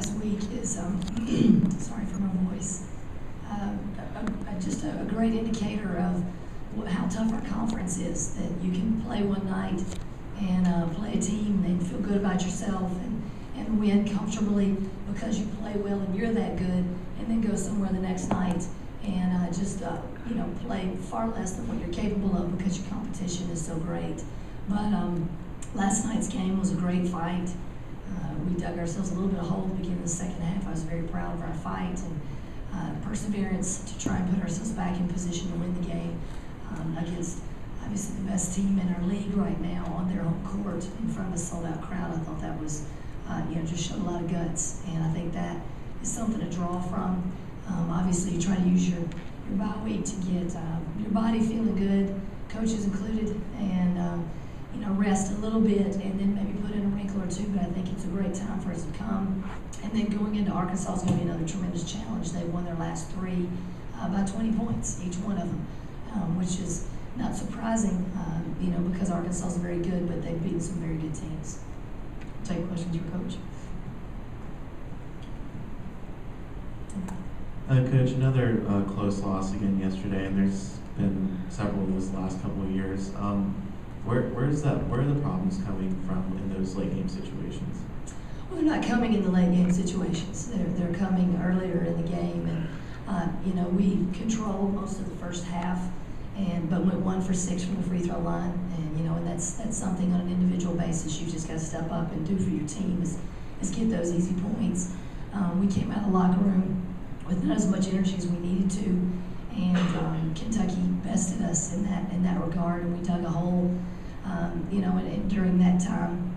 last week is, sorry for my voice, just a great indicator of how tough our conference is, that you can play one night and play a team and feel good about yourself and win comfortably because you play well and you're that good, and then go somewhere the next night and play far less than what you're capable of because your competition is so great. But last night's game was a great fight. We dug ourselves a little bit of hole at the beginning of the second half. I was very proud of our fight and perseverance to try and put ourselves back in position to win the game against obviously the best team in our league right now on their home court in front of a sold-out crowd. I thought that was, just showed a lot of guts, and I think that is something to draw from. Obviously, you try to use your bye week to get your body feeling good, coaches included, and rest a little bit, and then maybe put in a wrinkle or two. But I think it's a great time for us to come. And then going into Arkansas is going to be another tremendous challenge. They won their last three by 20 points, each one of them, which is not surprising, because Arkansas is very good, but they've beaten some very good teams. Take questions for Coach. Coach, another close loss again yesterday, and there's been several of those last couple of years. Where are the problems coming from in those late game situations? Well, they're not coming in the late game situations. They're coming earlier in the game, and we controlled most of the first half, but went 1 for 6 from the free throw line, and that's something on an individual basis you just got to step up and do for your team is get those easy points. We came out of the locker room with not as much energy as we needed to, and Kentucky bested us in that regard, and we dug a hole, and during that time,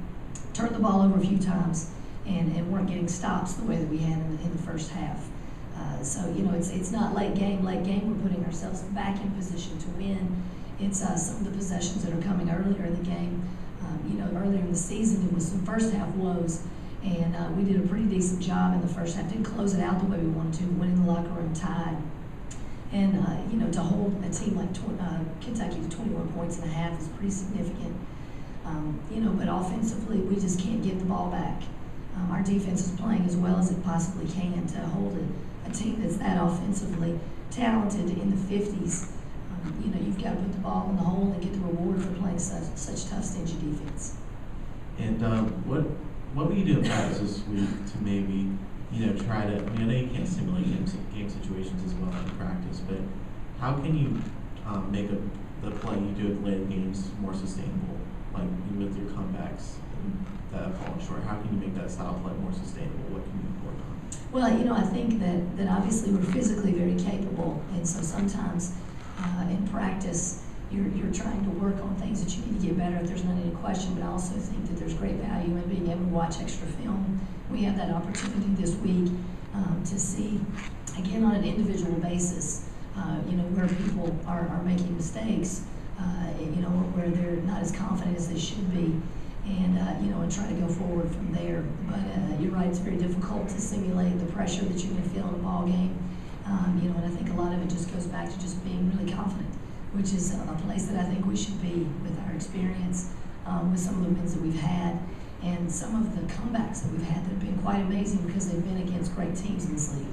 turned the ball over a few times, and weren't getting stops the way that we had in the first half. So it's not late game. Late game, we're putting ourselves back in position to win. It's some of the possessions that are coming earlier in the game. Earlier in the season, it was some first half woes. And we did a pretty decent job in the first half. Didn't close it out the way we wanted to, winning the locker room tied. And, to hold a team like Kentucky to 21 points and a half is pretty significant. But offensively, we just can't get the ball back. Our defense is playing as well as it possibly can to hold a team that's that offensively talented in the 50s. You've got to put the ball in the hole and get the reward for playing such tough, stingy defense. And what will you do in practice this week to maybe, try to, I know you can't simulate game situations as well in practice, but how can you make the play you do at later games more sustainable, like with your comebacks that have fallen short? How can you make that style play more sustainable? What can you work on? Well, I think that obviously we're physically very capable, and so sometimes in practice, you're trying to work on things that you need to get better at. There's not any question, but I also think that there's great value in being able to watch extra film. We have that opportunity this week to see, again, on an individual basis, where people are making mistakes, where they're not as confident as they should be, and try to go forward from there. But you're right, it's very difficult to simulate the pressure that you're going to feel in a ball game, and I think a lot of it just goes back to just being really confident, which is a place that I think we should be with our experience, with some of the wins that we've had, and some of the comebacks that we've had that have been quite amazing because they've been against great teams in this league.